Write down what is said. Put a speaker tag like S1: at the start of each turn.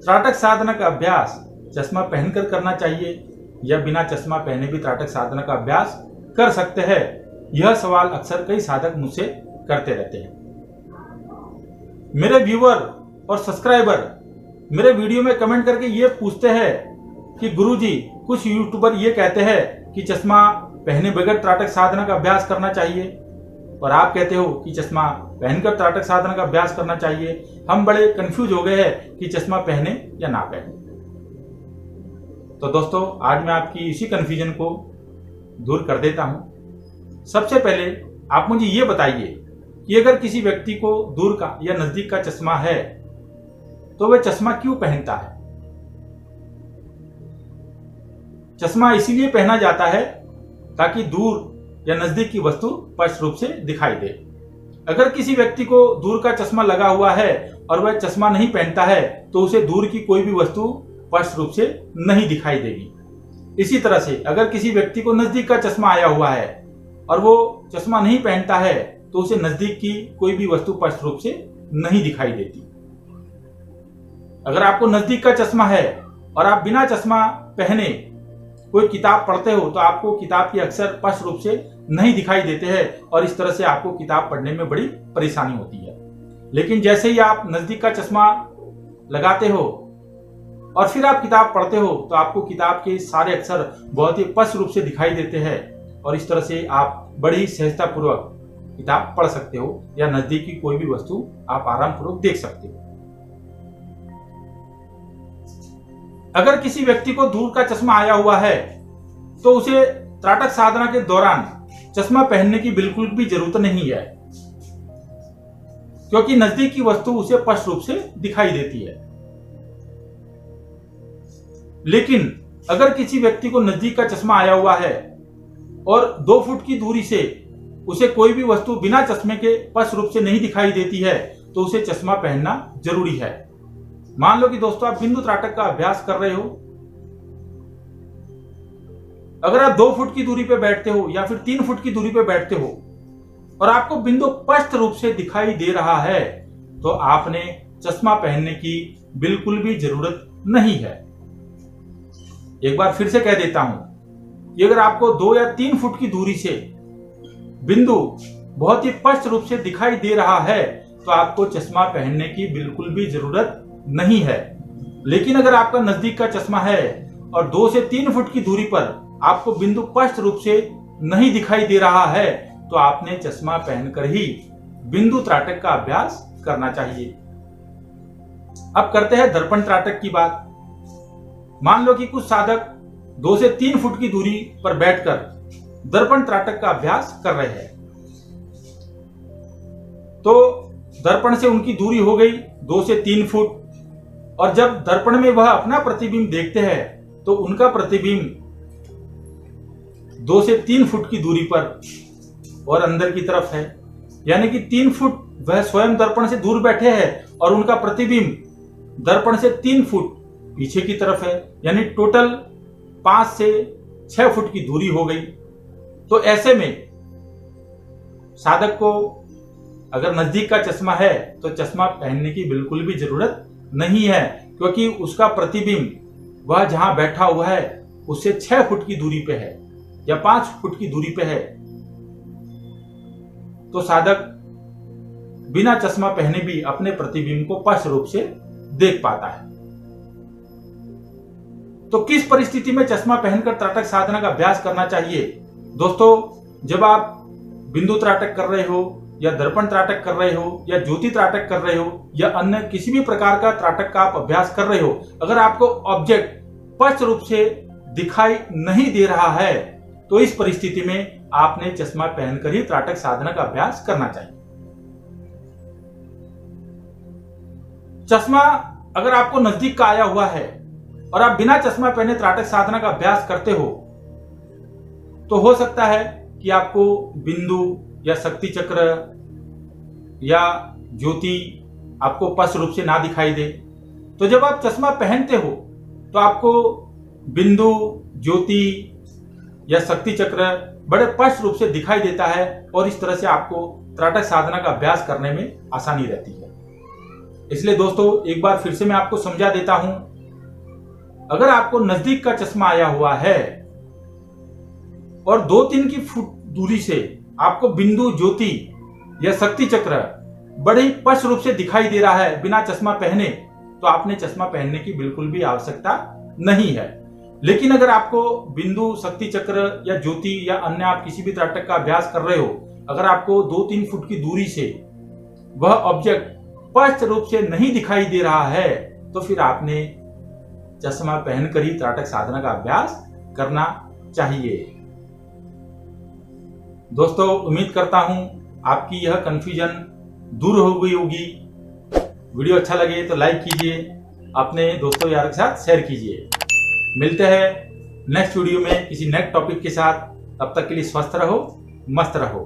S1: त्राटक साधना का अभ्यास चश्मा पहनकर करना चाहिए या बिना चश्मा पहने भी त्राटक साधना का अभ्यास कर सकते हैं? यह सवाल अक्सर कई साधक मुझसे करते रहते हैं। मेरे व्यूअर और सब्सक्राइबर मेरे वीडियो में कमेंट करके ये पूछते हैं कि गुरुजी, कुछ यूट्यूबर ये कहते हैं कि चश्मा पहने बगैर त्राटक साधना का अभ्यास करना चाहिए और आप कहते हो कि चश्मा पहनकर त्राटक साधना का अभ्यास करना चाहिए। हम बड़े कंफ्यूज हो गए हैं कि चश्मा पहने या ना पहने। तो दोस्तों, आज मैं आपकी इसी कंफ्यूजन को दूर कर देता हूं। सबसे पहले आप मुझे ये बताइए कि अगर किसी व्यक्ति को दूर का या नजदीक का चश्मा है तो वह चश्मा क्यों पहनता है? चश्मा इसीलिए पहना जाता है ताकि दूर या नजदीक की वस्तु स्पष्ट रूप से दिखाई दे। अगर किसी व्यक्ति को दूर का चश्मा लगा हुआ है और वह चश्मा नहीं पहनता है तो उसे दूर की कोई भी वस्तु स्पष्ट रूप से नहीं दिखाई देगी। इसी तरह से अगर किसी व्यक्ति को नजदीक का चश्मा आया हुआ है और वो चश्मा नहीं पहनता है तो उसे नजदीक की कोई भी वस्तु स्पष्ट रूप से नहीं दिखाई देती। अगर आपको नजदीक का चश्मा है और आप बिना चश्मा पहने कोई किताब पढ़ते हो तो आपको किताब की अक्षर स्पष्ट रूप से नहीं दिखाई देते हैं और इस तरह से आपको किताब पढ़ने में बड़ी परेशानी होती है। लेकिन जैसे ही आप नजदीक का चश्मा लगाते हो और फिर आप किताब पढ़ते हो तो आपको किताब के सारे अक्षर बहुत ही स्पष्ट रूप से दिखाई देते हैं और इस तरह से आप बड़ी सहजतापूर्वक किताब पढ़ सकते हो या नजदीक की कोई भी वस्तु आप आरामपूर्वक देख सकते हो। अगर किसी व्यक्ति को दूर का चश्मा आया हुआ है तो उसे त्राटक साधना के दौरान चश्मा पहनने की बिल्कुल भी जरूरत नहीं है, क्योंकि नजदीक की वस्तु उसे स्पष्ट रूप से दिखाई देती है। लेकिन अगर किसी व्यक्ति को नजदीक का चश्मा आया हुआ है और 2 फुट की दूरी से उसे कोई भी वस्तु बिना चश्मे के स्पष्ट रूप से नहीं दिखाई देती है तो उसे चश्मा पहनना जरूरी है। मान लो कि दोस्तों आप बिंदु त्राटक का अभ्यास कर रहे हो। अगर आप 2 फुट की दूरी पे बैठते हो या फिर 3 फुट की दूरी पे बैठते हो और आपको बिंदु स्पष्ट रूप से दिखाई दे रहा है तो आपने चश्मा पहनने की बिल्कुल भी जरूरत नहीं है। एक बार फिर से कह देता हूं कि अगर आपको 2 या 3 फुट की दूरी से बिंदु बहुत ही स्पष्ट रूप से दिखाई दे रहा है तो आपको चश्मा पहनने की बिल्कुल भी जरूरत नहीं है। लेकिन अगर आपका नजदीक का चश्मा है और 2 से 3 फुट की दूरी पर आपको बिंदु स्पष्ट रूप से नहीं दिखाई दे रहा है तो आपने चश्मा पहनकर ही बिंदु त्राटक का अभ्यास करना चाहिए। अब करते हैं दर्पण त्राटक की बात। मान लो कि कुछ साधक 2 से 3 फुट की दूरी पर बैठकर दर्पण त्राटक का अभ्यास कर रहे हैं। तो दर्पण से उनकी दूरी हो गई 2 से 3 फुट और जब दर्पण में वह अपना प्रतिबिंब देखते हैं तो उनका प्रतिबिंब 2 से 3 फुट की दूरी पर और अंदर की तरफ है, यानी कि 3 फुट वह स्वयं दर्पण से दूर बैठे हैं और उनका प्रतिबिंब दर्पण से 3 फुट पीछे की तरफ है, यानी टोटल 5 से 6 फुट की दूरी हो गई। तो ऐसे में साधक को अगर नजदीक का चश्मा है तो चश्मा पहनने की बिल्कुल भी जरूरत नहीं है, क्योंकि उसका प्रतिबिंब वह जहां बैठा हुआ है उससे 6 फुट की दूरी पे है या 5 फुट की दूरी पे है। तो साधक बिना चश्मा पहने भी अपने प्रतिबिंब को स्पष्ट रूप से देख पाता है। तो किस परिस्थिति में चश्मा पहनकर त्राटक साधना का अभ्यास करना चाहिए? दोस्तों, जब आप बिंदु त्राटक कर रहे हो या दर्पण त्राटक कर रहे हो या ज्योति त्राटक कर रहे हो या अन्य किसी भी प्रकार का त्राटक का आप अभ्यास कर रहे हो, अगर आपको ऑब्जेक्ट स्पष्ट रूप से दिखाई नहीं दे रहा है तो इस परिस्थिति में आपने चश्मा पहनकर ही त्राटक साधना का अभ्यास करना चाहिए। चश्मा अगर आपको नजदीक का आया हुआ है और आप बिना चश्मा पहने त्राटक साधना का अभ्यास करते हो तो हो सकता है कि आपको बिंदु या शक्ति चक्र या ज्योति आपको स्पष्ट रूप से ना दिखाई दे। तो जब आप चश्मा पहनते हो तो आपको बिंदु, ज्योति या शक्ति चक्र बड़े स्पष्ट रूप से दिखाई देता है और इस तरह से आपको त्राटक साधना का अभ्यास करने में आसानी रहती है। इसलिए दोस्तों एक बार फिर से मैं आपको समझा देता हूं, अगर आपको नजदीक का चश्मा आया हुआ है और 2-3 की फुट दूरी से आपको बिंदु, ज्योति या शक्ति चक्र बड़े ही स्पष्ट रूप से दिखाई दे रहा है बिना चश्मा पहने, तो आपने चश्मा पहनने की बिल्कुल भी आवश्यकता नहीं है। लेकिन अगर आपको बिंदु, शक्ति चक्र या ज्योति या अन्य आप किसी भी त्राटक का अभ्यास कर रहे हो, अगर आपको 2-3 फुट की दूरी से वह ऑब्जेक्ट स्पष्ट रूप से नहीं दिखाई दे रहा है, तो फिर आपने चश्मा पहनकर ही त्राटक साधना का अभ्यास करना चाहिए। दोस्तों उम्मीद करता हूं आपकी यह कंफ्यूजन दूर हो गई होगी। वीडियो अच्छा लगे तो लाइक कीजिए, अपने दोस्तों यार के साथ शेयर कीजिए। मिलते हैं नेक्स्ट वीडियो में किसी नेक्स्ट टॉपिक के साथ। तब तक के लिए स्वस्थ रहो, मस्त रहो।